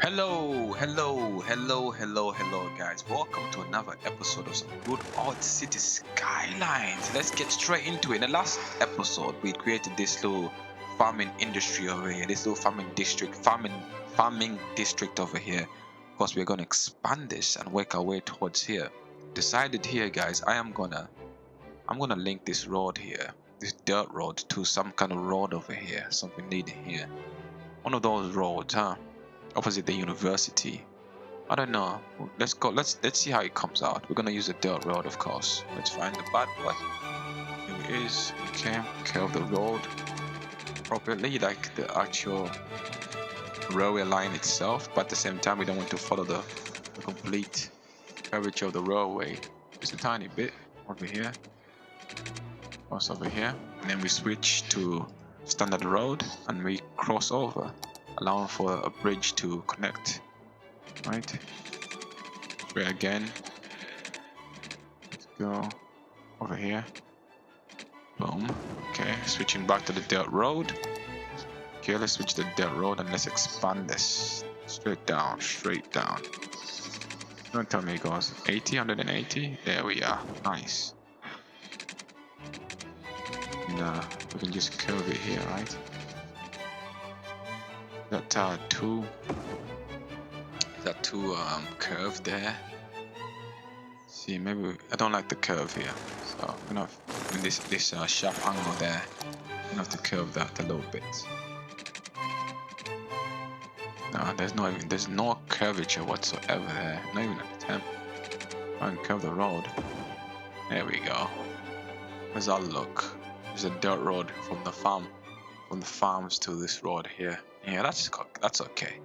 Hello, guys. Welcome to another episode of some good old city skylines. Let's get straight into it. In the last episode, we created this little farming industry over here, this little farming district over here. Of course, we're gonna expand this and work our way towards here. Decided here, guys. I'm gonna link this road here, this dirt road, to some kind of road over here, something needed here. One of those roads, huh? Opposite the university. I don't know. Let's go. Let's see how it comes out. We're gonna use a dirt road, of course. Let's find the bad boy. Here it is. Okay, curve the road properly, like the actual railway line itself. But at the same time, we don't want to follow the complete curvature of the railway. Just a tiny bit over here. Cross over here, and then we switch to standard road, and we cross over, allowing for a bridge to connect. Right, straight again. Let's go over here. Boom. Okay, switching back to the dirt road. Okay, let's switch to the dirt road and let's expand this straight down. Don't tell me it goes 80, 180. There we are. Nice. Nah, we can just curve it here, right? That too curve there. See, maybe I don't like the curve here, so I'm gonna have this sharp angle there. I'm gonna have to curve that a little bit. No, there's no curvature whatsoever there, not even an attempt. I can curve the road. There we go. How does that look? There's a dirt road from the farms to this road here. Yeah, that's okay,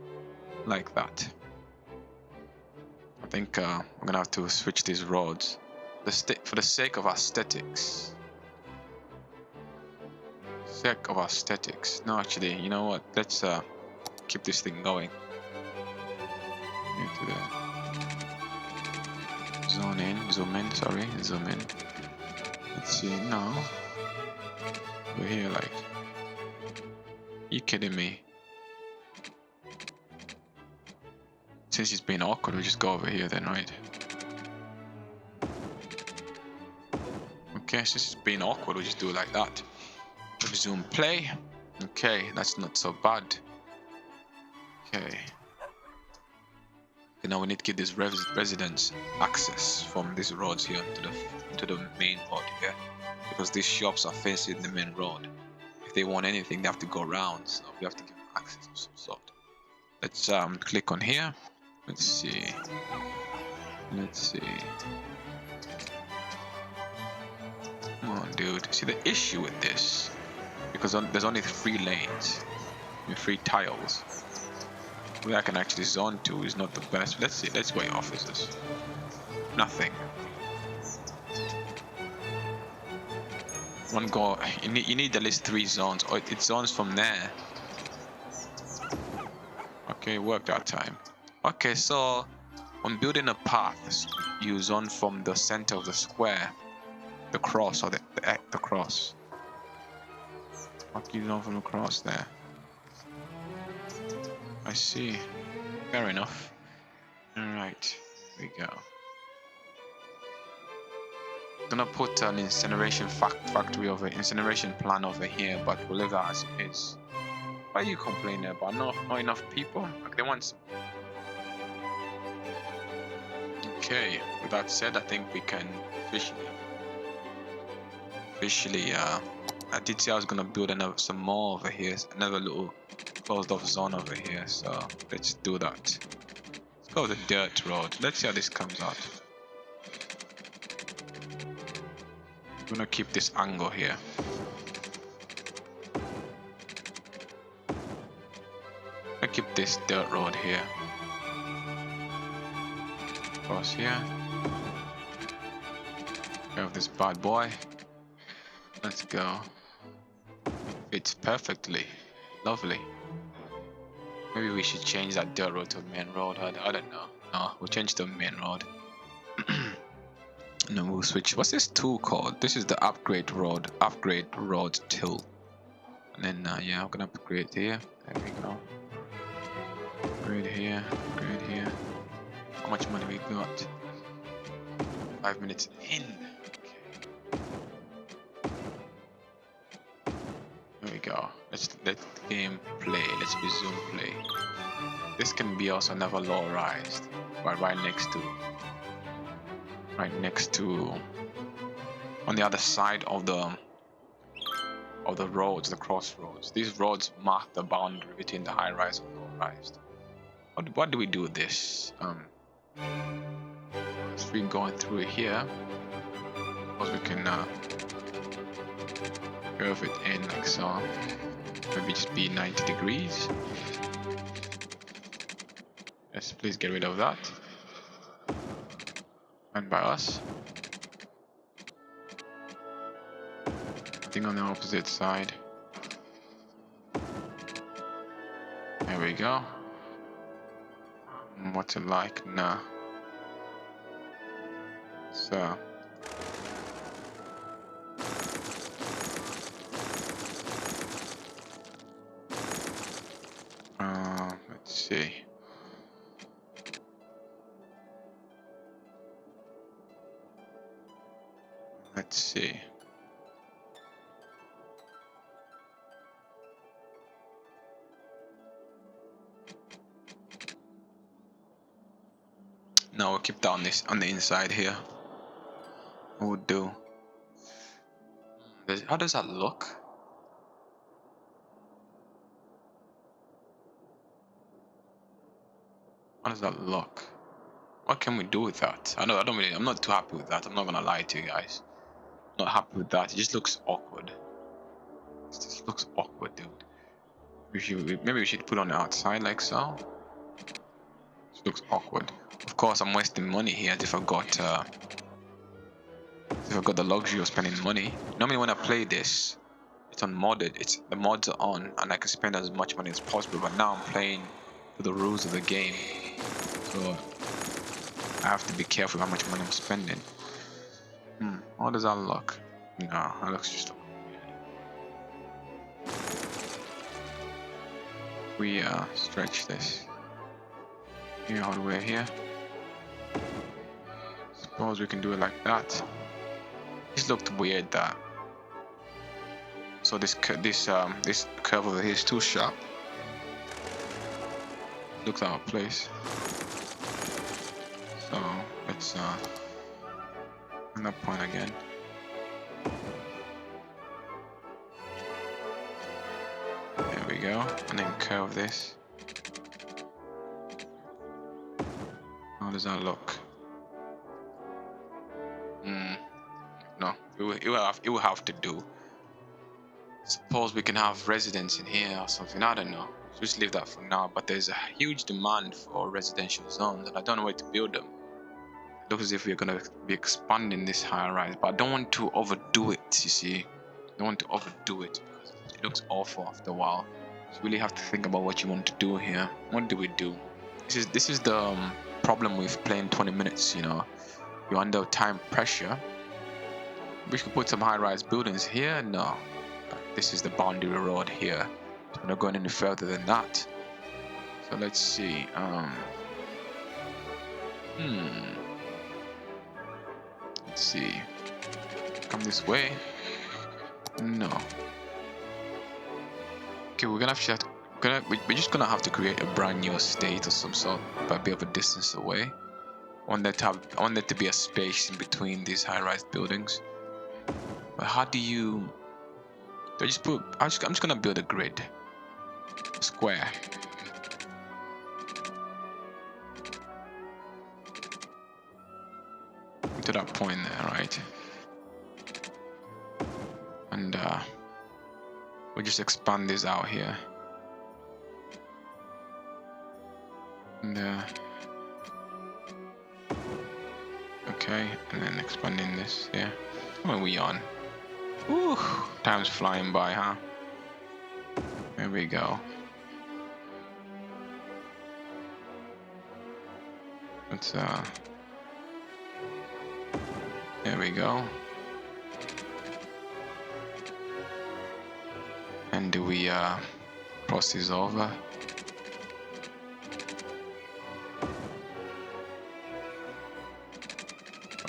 like that. I think I'm gonna have to switch these roads for the sake of aesthetics. No, actually, you know what? Let's keep this thing going. Into the zoom in. Let's see now. We're here, like, you kidding me? Since it's been awkward, we just go over here then, right? Okay, since it's been awkward, we just do it like that. Resume play. Okay, that's not so bad. Okay. Now we need to give these residents access from these roads here to the main road here, because these shops are facing the main road. If they want anything, they have to go around, so we have to give them access of some sort. Let's click on here. Let's see. Come on, dude. See, the issue with this, because there's only 3 lanes with 3 tiles, where I can actually zone to is not the best. Let's see. Let's see what it offers us. Nothing. One go. You need at least 3 zones, or it zones from there. Okay, worked that time. Okay, so when building a path, you zone from the center of the square, the cross, or the cross. Okay, you zone from the cross there. I see. Fair enough. Alright, here we go. Gonna put an incineration incineration plan over here, but we'll leave that as it is. Why are you complaining about not enough people? Like, they want some. Okay, with that said, I think we can officially I did say I was gonna build some more over here, another little closed off zone over here, so let's do that. Let's go with the dirt road. Let's see how this comes out. I'm gonna keep this angle here. I keep this dirt road here. Cross here. We have this bad boy. Let's go. Fits perfectly. Lovely. Maybe we should change that dirt road to a main road. I don't know. No, we'll change to a main road. And then we'll switch. What's this tool called? This is the upgrade road tool. And then yeah, I'm gonna upgrade here. There we go. Upgrade here, upgrade here. How much money we got? 5 minutes in. There we go. Let's let the game play. Let's resume play. This can be also never low-rised, but right next to, on the other side of the roads, the crossroads. These roads mark the boundary between the high-rise and low-rise. What do we do with this? If we going through here, suppose we can curve it in like so. Maybe just be 90 degrees. Yes, please get rid of that. And by us. I think on the opposite side. There we go. What's it like? Nah. So. Let's see. Let's see. No, we'll keep that on the inside here. We'll do. How does that look? How does that look? What can we do with that? I'm not too happy with that. I'm not gonna lie to you guys. I'm not happy with that. It just looks awkward. It just looks awkward, dude. Maybe we should put it on the outside like so. It looks awkward. Of course, I'm wasting money here as if I got the luxury of spending money. Normally when I play this, it's unmodded. The mods are on, and I can spend as much money as possible. But now I'm playing for the rules of the game, so I have to be careful how much money I'm spending. How does that look? No, that looks just weird. We stretch this here all the way here. Suppose we can do it like that. This looked weird. That so this curve over here is too sharp. Looks out of place. So let's on that point again. There we go, and then curve this. How does that look? No, it will have to do. Suppose we can have residents in here or something. I don't know. So just leave that for now. But there's a huge demand for residential zones, and I don't know where to build them. It looks as if we're gonna be expanding this high rise, but I don't want to overdo it. You see, I don't want to overdo it because it looks awful after a while. So you really have to think about what you want to do here. What do we do? This is the problem with playing 20 minutes. You know, you're under time pressure. We could put some high-rise buildings here. No, this is the boundary road here. We're not going any further than that. So let's see. Let's see. Come this way. No. Okay, we're just gonna have to create a brand new estate of some sort, but a bit of a distance away. I want there to be a space in between these high-rise buildings. But how do you? I'm just gonna build a grid, a square. To that point there, right? And we'll just expand this out here. And okay, and then expanding this, yeah. What are we on? Ooh, time's flying by, huh? There we go. Let's there we go. And do we cross this over?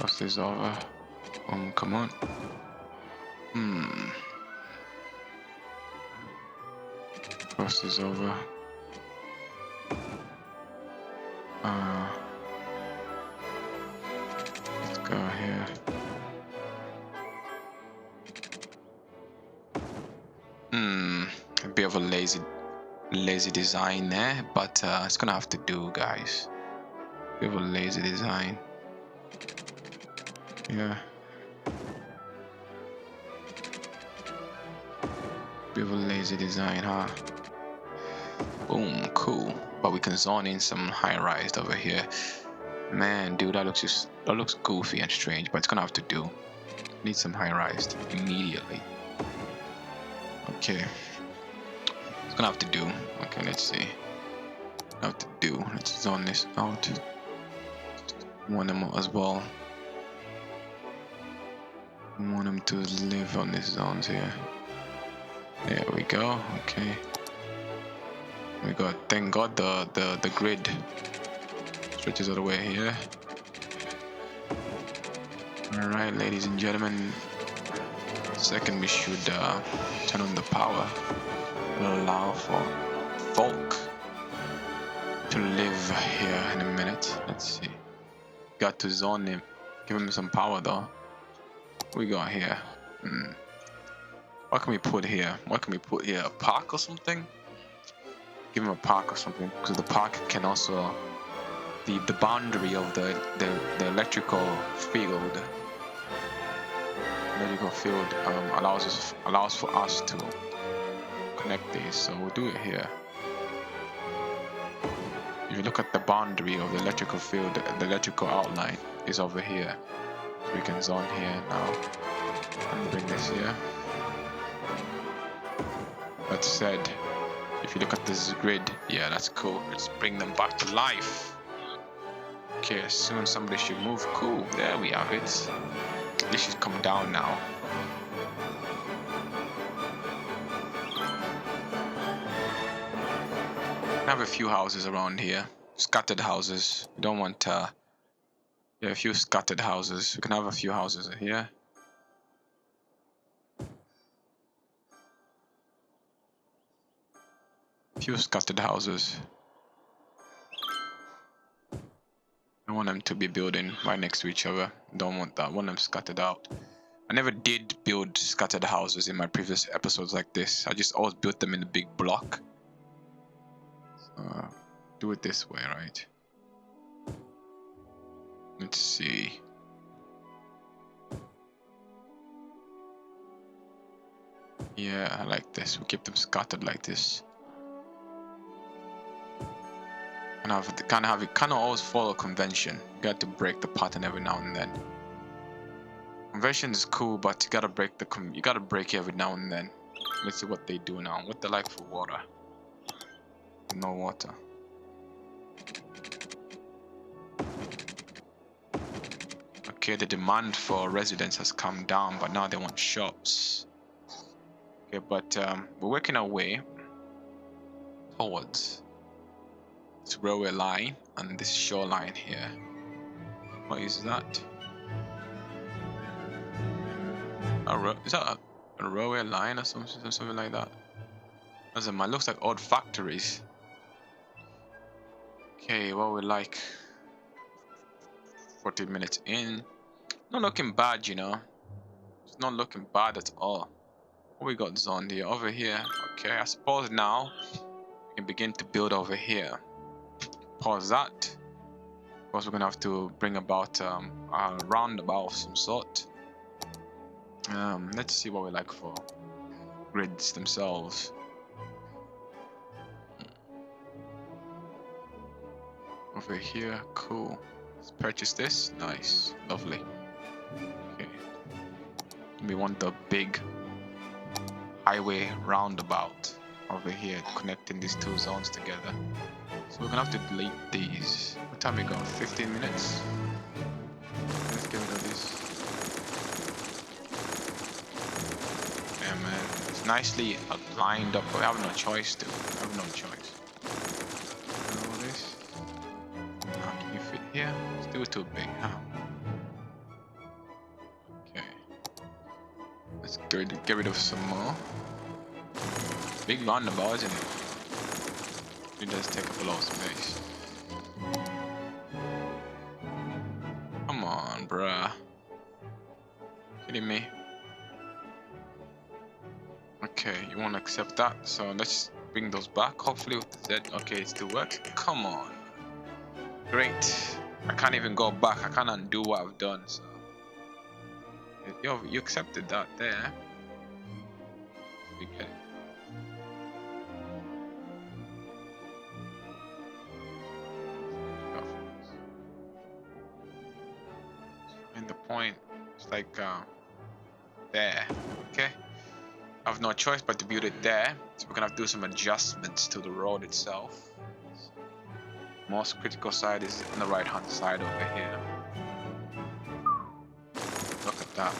Cross this over. Come on. Cross this over. Let's go here. A bit of a lazy design there, but it's gonna have to do, guys. Bit of a lazy design. Yeah. Bit of a lazy design, huh? Boom, cool. But we can zone in some high-rise over here. Man, dude, that looks goofy and strange, but it's gonna have to do. Need some high-rise immediately. Okay. It's gonna have to do. Okay, let's see. Have to do. Let's zone this out. Want them as well. Want them to live on these zones here. There we go. Okay. We got. Thank God the grid stretches all the way here. All right, ladies and gentlemen. Second, we should turn on the power. Will allow for folk to live here in a minute. Let's see. Got to zone him. Give him some power though. What we got here? What can we put here? What can we put here? A park or something? Give him a park or something, because the park can also the boundary of the electrical field. Electrical field allows for us to connect these, so we'll do it here. If you look at the boundary of the electrical field, the electrical outline is over here. So we can zone here now and bring this here. That said, if you look at this grid, yeah, that's cool. Let's bring them back to life. Okay, soon somebody should move. Cool, there we have it. This should come down now. I have a few houses around here, scattered houses. We don't want yeah, a few scattered houses. We can have a few houses here. A few scattered houses. I want them to be building right next to each other. Don't want that. I want them scattered out. I never did build scattered houses in my previous episodes like this. I just always built them in a big block. Do it this way, right? Let's see. Yeah, I like this. We keep them scattered like this. Kind of always follow convention. You got to break the pattern every now and then. Convention is cool, but you gotta break every now and then. Let's see what they do now. What they like for water. No water. Okay, the demand for residents has come down, but now they want shops. Okay, but we're working our way towards this railway line and this shoreline here. What is that? Is that a railway line or something like that? Doesn't matter. Looks like odd factories. Okay, well, we're like 40 minutes in. Not looking bad, you know. It's not looking bad at all. What we got zoned here? Over here. Okay, I suppose now we can begin to build over here. Pause that. Of course, we're gonna have to bring about a roundabout of some sort. Let's see what we like for grids themselves. Over here, cool. Let's purchase this. Nice, lovely. Okay. We want the big highway roundabout over here, connecting these two zones together. So we're gonna have to delete these. What time we got? 15 minutes. Let's get rid of this. Yeah, man, it's nicely lined up. We have no choice, dude. We have no choice. All this. How can you fit here? It's still too big, huh? get rid of some more. Big roundabout, isn't it? It does take up a lot of space. Come on, bruh. Kidding me? Okay, you won't accept that, so let's bring those back. Hopefully with the Z. Okay, it still works. Come on. Great. I can't even go back. I can't undo what I've done. So you accepted that there. We get it. And the point is like there. Okay. I have no choice but to build it there. So we're gonna have to do some adjustments to the road itself. Most critical side is on the right hand side over here. Look at that.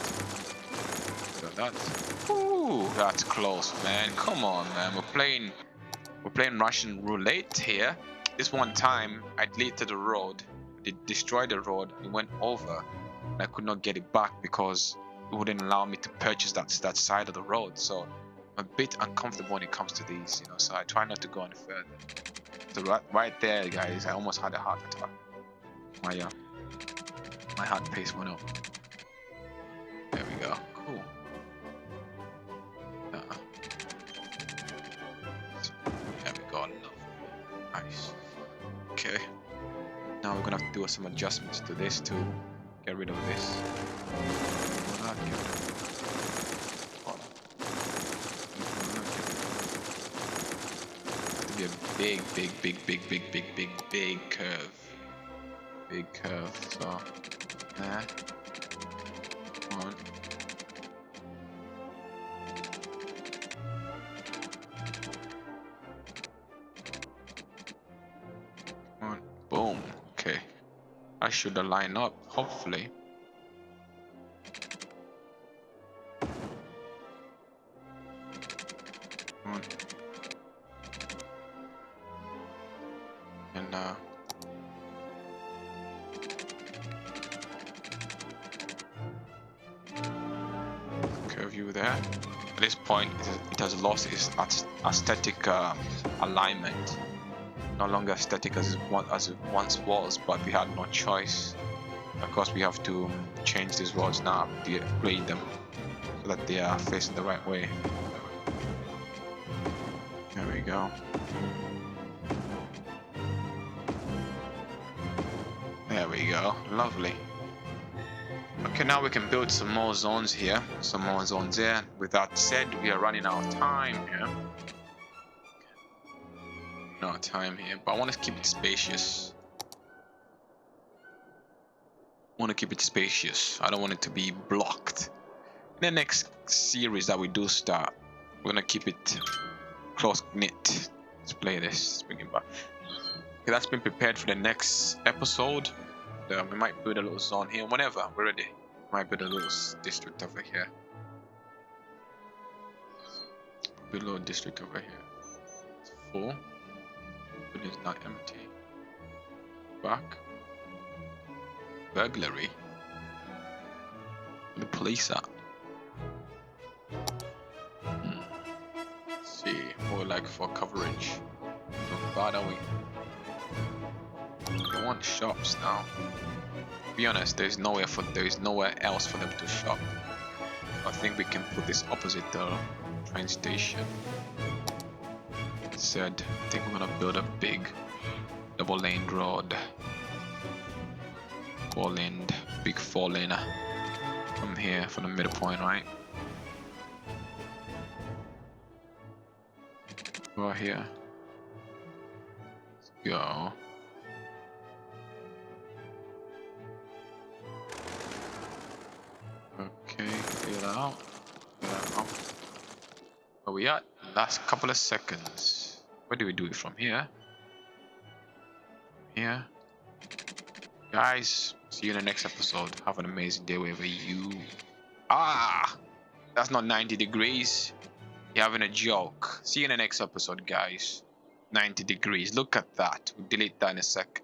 Look at that. Ooh, that's close, man. Come on, man. We're playing Russian roulette here. This one time I deleted the road. It destroyed the road. It went over. And I could not get it back because it wouldn't allow me to purchase that side of the road. So I'm a bit uncomfortable when it comes to these, you know. So I try not to go any further. So right there, guys, I almost had a heart attack. My heart pace went up. There we go. Cool. There we go. Nice. Okay. Now we're gonna have to do some adjustments to this to get rid of this. A big curve. Big curve. So there. Come on. Come on. Boom. Okay. I should line up, hopefully. Come on. And curve you there. At this point, it has lost its aesthetic alignment. No longer aesthetic as it once was, but we had no choice. Of course, we have to change these roads now, upgrade them so that they are facing the right way. There we go. There we go. Lovely. Okay, now we can build some more zones here. Some more zones there. With that said, we are running out of time here. No time here, but I want to keep it spacious. I don't want it to be blocked. In the next series that we do start, we're gonna keep it close knit. Let's play this. Let's bring it back. Okay, that's been prepared for the next episode. We might build a little zone here. Whenever we're ready, we might build a little district over here. Build a little district over here. It's full. But it's not empty. Back. Burglary. The police are. Let's see. More like for coverage. Not bad, are we? We want shops now. To be honest, there is nowhere else for them to shop. I think we can put this opposite the train station. Said, I think we're gonna build a big double-lane road. Big 4-lane from here, from the middle point, right? Go here. Let's go. Okay, clear that out. Where we at? Last couple of seconds. Where do we do it from here? Here. Guys, see you in the next episode. Have an amazing day wherever you are. That's not 90 degrees. You're having a joke. See you in the next episode, guys. 90 degrees. Look at that. We'll delete that in a sec.